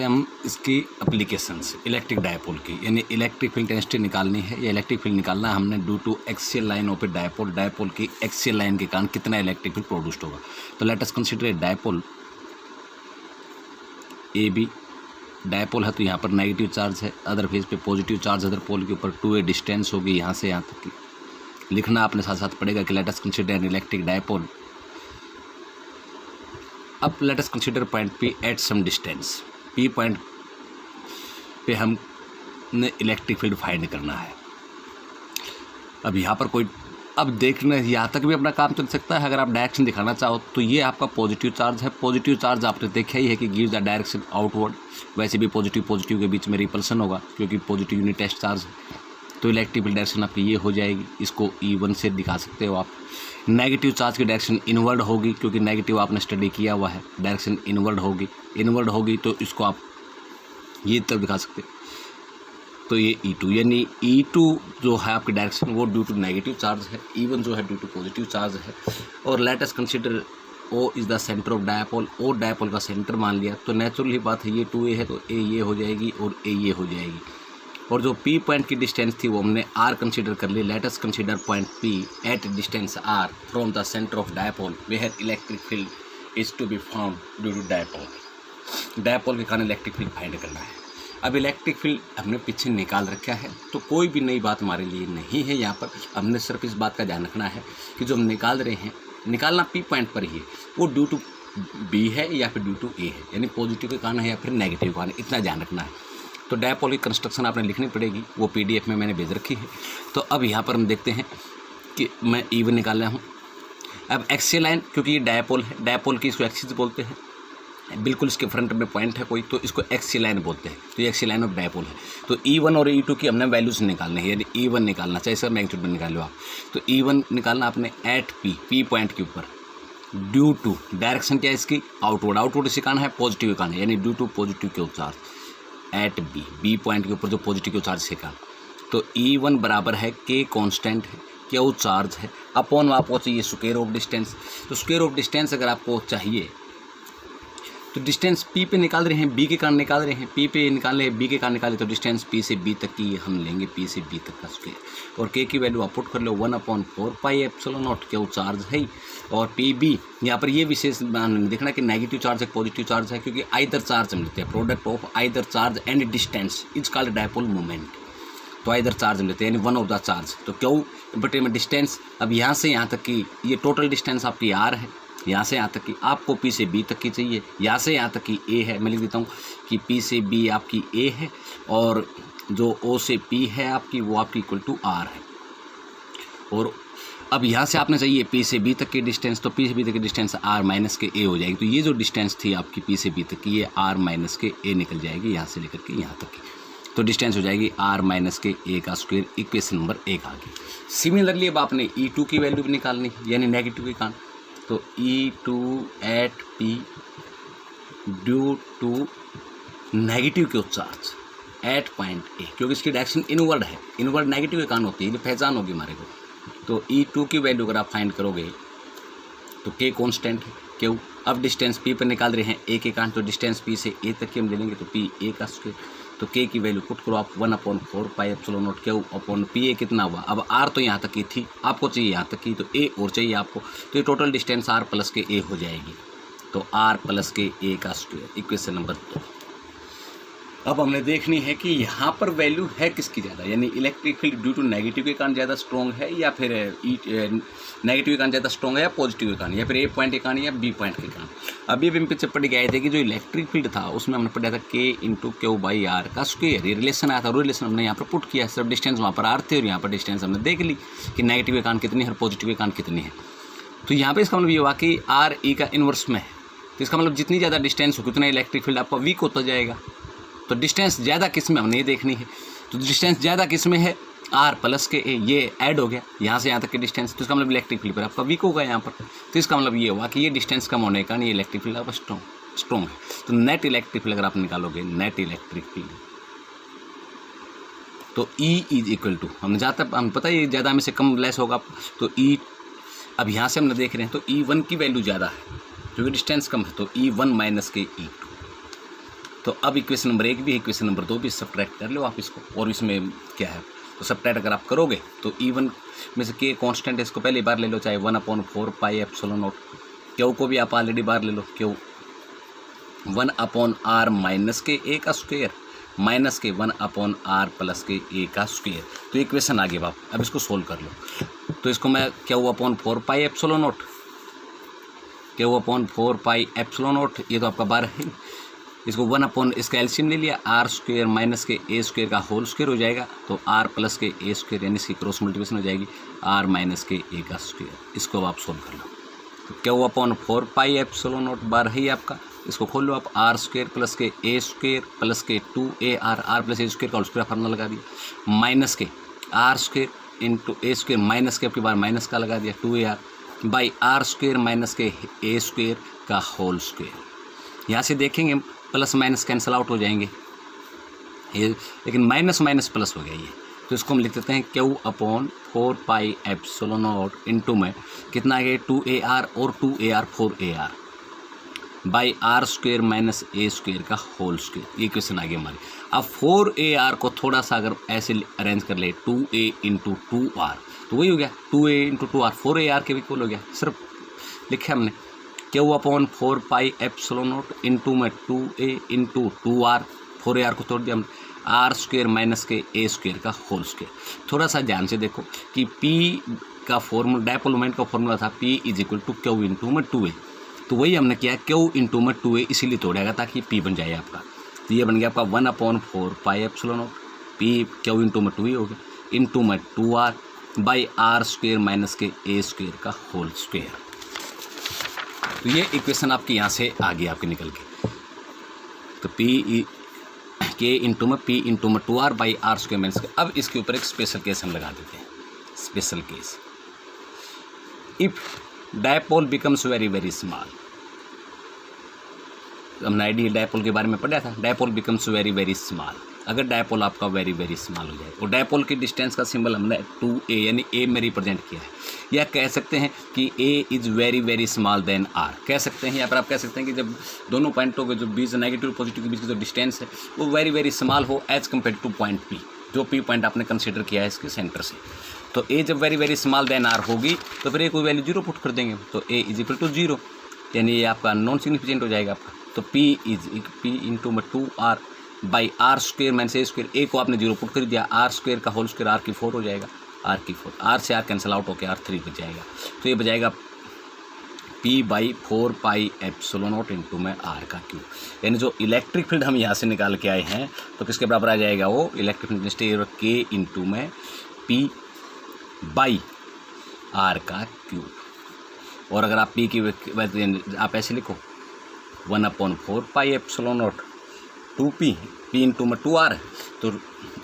करते हैं हम इसकी एप्लीकेशंस इलेक्ट्रिक डायपोल की, यानी इलेक्ट्रिक फील्ड डेंसिटी निकालनी है या इलेक्ट्रिक फील्ड निकालना है हमने due to axial line of a dipole, dipole की एक्सियल लाइन के कारण कितना इलेक्ट्रिक फील्ड प्रोड्यूस्ड होगा। तो let us consider a dipole A B, dipole है तो यहाँ पर नेगेटिव चार्ज है, अदर फेज पे पॉजिटिव चार्ज, अदर पोल के ऊपर 2a डिस्टेंस होगी यहाँ से यहाँ तक की। लिखना आपने साथ साथ पड़ेगा कि let us consider an electric dipole. अब let us consider point P at some distance, P point पे हमने इलेक्ट्रिक फील्ड फाइंड करना है। अब यहाँ पर कोई, अब देखना यहाँ तक भी अपना काम चल सकता है। अगर आप डायरेक्शन दिखाना चाहो तो ये आपका पॉजिटिव चार्ज है, पॉजिटिव चार्ज आपने देखा ही है कि गिव द डायरेक्शन आउटवर्ड। वैसे भी पॉजिटिव के बीच में रिपल्सन होगा क्योंकि पॉजिटिव यूनिट टेस्ट चार्ज है, तो इलेक्ट्रिक फील्ड डायरेक्शन आपकी ये हो जाएगी। इसको E1 से दिखा सकते हो आप। नेगेटिव चार्ज की डायरेक्शन इनवर्ड होगी क्योंकि नेगेटिव आपने स्टडी किया हुआ है, डायरेक्शन इनवर्ड होगी तो इसको आप ये तब दिखा सकते। तो ये E2 यानी E2 जो है आपकी डायरेक्शन वो ड्यू टू नेगेटिव चार्ज है, E1 जो है ड्यू टू पॉजिटिव चार्ज है। और late us consider O is the centre of dipole, O dipole का सेंटर मान लिया तो नेचुरली बात है ये 2a है तो A ये हो जाएगी और A ये हो जाएगी। और जो P पॉइंट की डिस्टेंस थी वो हमने R कंसीडर कर ली। Let us consider point P at distance R from the centre of dipole where electric field is to be found due to dipole. Dipole के कारण इलेक्ट्रिक फील्ड फाइंड करना है। अब इलेक्ट्रिक फील्ड हमने पीछे निकाल रखा है तो कोई भी नई बात हमारे लिए नहीं है। यहाँ पर हमने सिर्फ इस बात का ध्यान रखना है कि जो हम निकाल रहे हैं, निकालना P पॉइंट पर ही है, वो ड्यू टू B है या फिर ड्यू टू A है, यानी पॉजिटिव के कारण है या फिर नेगेटिव के कारण, इतना ध्यान रखना है। तो डायपोल की कंस्ट्रक्शन आपने लिखनी पड़ेगी, वो PDF में मैंने भेज रखी है। तो अब यहाँ पर हम देखते हैं कि मैं E1 निकाल रहा हूँ। अब एक्सियल लाइन, क्योंकि ये डायपोल है, डायपोल की इसको एक्सिस बोलते हैं, बिल्कुल इसके फ्रंट में पॉइंट है कोई तो इसको एक्सियल लाइन बोलते हैं। तो ये एक्सियल लाइन ऑफ डायपोल है। तो E1 और E2 की हमने वैल्यूज निकालनी है, यानी E1 निकालना, चाहे सर मैग्नीट्यूड में निकाल लो आप। तो E1 निकालना आपने एट P पॉइंट के ऊपर ड्यू टू, डायरेक्शन क्या है इसकी आउटवर्ड इसी कारण है, पॉजिटिव कारण है, यानी due to positive Q charge at B point के ऊपर जो पॉजिटिव क्यू चार्ज से कारण। तो E1 बराबर है K कॉन्स्टेंट है, क्यू चार्ज है, अपॉन आपको चाहिए स्क्वायर ऑफ डिस्टेंस। तो स्क्वायर ऑफ डिस्टेंस अगर आपको चाहिए तो डिस्टेंस P पे निकाल रहे हैं, B के कारण निकाल रहे हैं, P पे निकाल रहे हैं, B के कारण निकाले तो डिस्टेंस P से B तक की हम लेंगे, P से B तक का स्क्वायर। और K की वैल्यू आप पुट कर लो 1/4 पाई एप्सिलॉन नॉट, क्यों चार्ज है। और PB यहाँ पर ये विशेष देखना कि नेगेटिव चार्ज है पॉजिटिव चार्ज है, क्योंकि आइदर चार्ज हम लेते हैं, product of either charge and distance is called dipole moment. तो आइदर चार्ज हम लेते हैं यानी वन ऑफ द चार्ज। तो क्यों बटे में डिस्टेंस, अब यहाँ से यहाँ तक की ये टोटल डिस्टेंस आपकी R है, यहाँ से यहाँ तक की आपको P से B तक की चाहिए, यहाँ से यहाँ तक की A है। मैं लिख देता हूँ कि P से B आपकी A है और जो O से P है आपकी वो आपकी इक्वल टू R है। और अब यहाँ से आपने चाहिए P से B तक की डिस्टेंस, तो P से B तक की डिस्टेंस R माइनस के A हो जाएगी। तो ये जो डिस्टेंस थी आपकी P से B तक की, ये R माइनस के A निकल जाएगी यहाँ से लेकर के यहाँ तक की। तो डिस्टेंस हो जाएगी R माइनस के A का स्क्वायर। इक्वेशन नंबर 1 आ गई। सिमिलरली अब आपने E2 की वैल्यू भी निकालनी यानी नेगेटिव के कारण। तो E2 at P due to negative Q charge at point A, क्योंकि इसकी डायरेक्शन इनवर्ड है, इनवर्ड नेगेटिव के कारण होती है, ये पहचान होगी हमारे को। तो E2 की वैल्यू अगर आप फाइंड करोगे तो K कॉन्स्टेंट है, क्यों अब डिस्टेंस P पर निकाल रहे हैं A के कारण, तो डिस्टेंस P से A तक की हम ले लेंगे तो P A का स्क्वायर। तो K की वैल्यू पुट करो आप 1/4 pi epsilon not Q upon PA कितना हुआ। अब R तो यहाँ तक की थी, आपको चाहिए यहाँ तक की, तो A और चाहिए आपको, तो ये टोटल डिस्टेंस R प्लस के A हो जाएगी। तो R प्लस के A का स्क्वायर, इक्वेशन नंबर 2। अब हमने देखनी है कि यहाँ पर वैल्यू है किसकी ज़्यादा, यानी electric field due to negative के कारण ज़्यादा स्ट्रॉन्ग है या फिर नेगेटिव के कारण ज़्यादा स्ट्रॉन्ग है या पॉजिटिव के कारण, या फिर A पॉइंट के कारण या B पॉइंट के कारण। अभी भी हम पीछे पढ़ के आए थे कि जो इलेक्ट्रिक फील्ड था उसमें हमने पढ़ा था K × Q/R का स्क्वायर, ये रिलेशन आया था, वो रिलेशन हमने यहाँ पर पुट किया। सिर्फ डिस्टेंस वहाँ पर R थे और यहाँ पर डिस्टेंस हमने देख ली कि नेगेटिव के कारण कितनी है और पॉजिटिव के कारण कितनी है। तो यहाँ पर इसका मतलब ये हुआ कि R E का इन्वर्स में है, तो इसका मतलब जितनी ज़्यादा डिस्टेंस हो उतना इलेक्ट्रिक फील्ड आपका वीक होता जाएगा। तो डिस्टेंस ज़्यादा किस में हमने ये देखनी है, तो डिस्टेंस ज़्यादा किस में है R प्लस के A, ये ऐड हो गया यहाँ से यहाँ तक की डिस्टेंस, तो इसका मतलब इलेक्ट्रिक फील्ड पर आपका वीक होगा यहाँ पर। तो इसका मतलब ये हुआ कि ये डिस्टेंस कम होने के कारण ये इलेक्ट्रिक फील्ड आपका स्ट्रॉन्ग है। तो नेट इलेक्ट्रिक फील्ड अगर आप निकालोगे, नेट इलेक्ट्रिक फील्ड, तो E इज इक्वल टू, हम पता है ये ज़्यादा में से कम लेस होगा, तो E अब यहाँ से हमने देख रहे हैं तो E1 की वैल्यू ज़्यादा है क्योंकि डिस्टेंस कम है, तो E1 माइनस के E2 तो अब इक्वेशन नंबर 1 भी है, इक्वेशन नंबर 2 भी, सब्ट्रैक्ट कर लो आप इसको। और इसमें क्या है, तो सब्ट्रैक्ट अगर आप करोगे तो E1 में से के कांस्टेंट है, इसको पहले बार ले लो, चाहे 1/4 पाई एप्सिलॉन नॉट। क्यू को भी आप ऑलरेडी बार ले लो, क्यू 1/r माइनस के ए का स्क्वायर माइनस के 1/r प्लस के ए का स्क्वायर। तो इक्वेशन आ गई बाप, अब इसको सोल्व कर लो। तो इसको मैं Q/4 pi epsilon not, Q/4 pi epsilon not, ये तो आपका बार है। इसको 1/ इसका एलसीएम ले लिया, आर स्क्वायर माइनस के ए स्क्वायर का होल स्क्वायर हो जाएगा, तो आर प्लस के ए स्क्वायर यानी इसकी क्रॉस मल्टीप्लिकेशन हो जाएगी आर माइनस के ए का स्क्वायर। इसको अब आप सोल्व कर लो। तो Q/4 पाई एप्सिलॉन नॉट बार है आपका, इसको खोल लो आप, आर स्क्वायर प्लस के ए स्क्वायर प्लस के 2AR, R plus A square का होल स्क्वायर फार्मूला लगा दिया, माइनस के R square into A square minus के आपकी बार माइनस का लगा दिया 2AR by R square minus के ए स्क्वायर का होल स्क्वायर। यहाँ से देखेंगे प्लस माइनस कैंसिल आउट हो जाएंगे ये, लेकिन माइनस माइनस प्लस हो गया ये। तो इसको हम लिख देते हैं Q/4 pi epsilon not into में कितना आ गया 2AR और 2AR 4AR by R square minus A square का होल स्क्वायर। ये क्वेश्चन आ गया हमारे। अब 4AR को थोड़ा सा अगर ऐसे अरेंज कर ले 2A इंटू 2R, तो वही हो गया 2A इंटू 2R, 4AR के भी इक्वल हो गया। सिर्फ लिखे हमने Q/4 pi epsilon not into में 2A इंटू 2R, 4AR को तोड़ दिया हमने, आर स्क्वायर माइनस के ए स्क्वायर का होल स्क्वायर। थोड़ा सा ध्यान से देखो कि P का फॉर्मूला, डायपोल मोमेंट का फॉर्मूला था P = Q इंटू में 2A, तो वही हमने किया Q इंटू में 2A, इसीलिए तोड़ेगा ताकि P बन जाए आपका। तो ये बन गया आपका 1/4 pi epsilon not, P Q into में 2A हो गया, इंटू में 2R by R square minus के ए स्क्वायर का होल स्क्वायर। तो ये इक्वेशन आपकी यहाँ से आ गई आपके निकल के। तो K इंटू में P इंटू में 2R by R square minus के। अब इसके ऊपर एक स्पेशल केस हम लगा देते हैं, special case. If dipole becomes very very small, हमने आइडियल डायपोल के बारे में पढ़ा था, dipole becomes very very small. अगर डायपोल आपका वेरी वेरी स्मॉल हो जाए, और डायपोल की डिस्टेंस का सिंबल हमने 2A यानी A में रिप्रेजेंट किया है, या कह सकते हैं कि A is very very small than R, कह सकते हैं। या फिर आप कह सकते हैं कि जब दोनों पॉइंटों के जो बीच नेगेटिव पॉजिटिव के बीच की जो डिस्टेंस है वो वेरी वेरी स्मॉल हो as compare to point P, जो P पॉइंट आपने कंसिडर किया है इसके सेंटर से। तो A जब very very small than R होगी तो फिर A कोई वैल्यू 0 पुट कर देंगे, तो A = 0, यानी ये आपका नॉन सिग्निफिकेंट हो जाएगा आपका। तो P इंटू में 2R by R square minus A square, A को आपने 0 पुट कर दिया, आर स्क्वायर का होल स्क्वायर R की 4 हो जाएगा, R की 4, R से R कैंसिल आउट होकर R3 बच जाएगा। तो ये बजाएगा P/4 pi epsilon not into में R का क्यूब, यानी जो इलेक्ट्रिक फील्ड हम यहाँ से निकाल के आए हैं तो किसके बराबर आ जाएगा वो, इलेक्ट्रिक फील्ड K इंटू में P/R का क्यूब। और अगर आप P की आप ऐसे लिखो 1/4 pi epsilon not 2P, P into में 2R, तो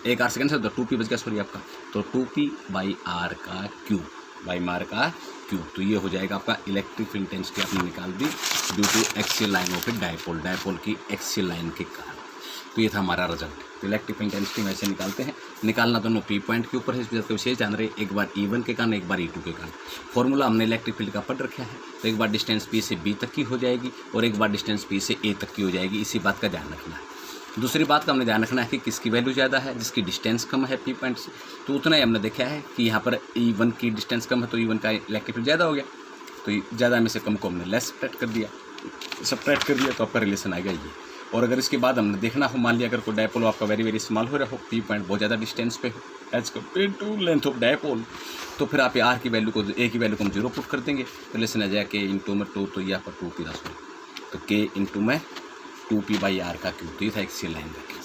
एक R से कैंसिल तो 2P बच गया, सॉरी आपका, तो 2P/R का क्यूब, बाई R का क्यूब। तो ये हो जाएगा आपका इलेक्ट्रिक फील्ड इंटेंसिटी आपने निकाल दी due to axial line of a dipole, dipole की एक्सियल लाइन के कारण। तो ये था हमारा रिजल्ट। तो इलेक्ट्रिक फील्ड इंटेंसिटी में ऐसे निकालते हैं, निकालना दोनों P पॉइंट के ऊपर है, इस वजह विशेष जान रहे, एक बार E1 के कारण एक बार E2 के कारण। फॉर्मूला हमने इलेक्ट्रिक फील्ड का पढ़ रखा है, तो एक बार डिस्टेंस P से B तक की हो जाएगी और एक बार डिस्टेंस P से A तक की हो जाएगी, इसी बात का ध्यान रखना है। दूसरी बात का हमने ध्यान रखना है कि किसकी वैल्यू ज़्यादा है, जिसकी डिस्टेंस कम है P पॉइंट से, तो उतना ही हमने देखा है कि यहाँ पर E1 की डिस्टेंस कम है तो E1 का इलेक्ट्रिक फील्ड ज़्यादा हो गया, तो ज़्यादा में से कम को हमने लेस सब्ट्रैक्ट कर दिया, तो आपका रिलेशन आएगा ये। और अगर इसके बाद हमने देखना हो, मान लिया अगर कोई डायपोल आपका वेरी वेरी स्मॉल हो रहा हो, P पॉइंट बहुत ज़्यादा डिस्टेंस पे हो as compare to length of dipole, तो फिर आप R की वैल्यू को, A की वैल्यू को हम 0 पुट कर देंगे, रिलेशन आ जाएगा K इंटू में 2, तो ये आपका 2P, तो K इंटू में 2P/R का क्यूब। तो ये था एक्सियल लाइन का।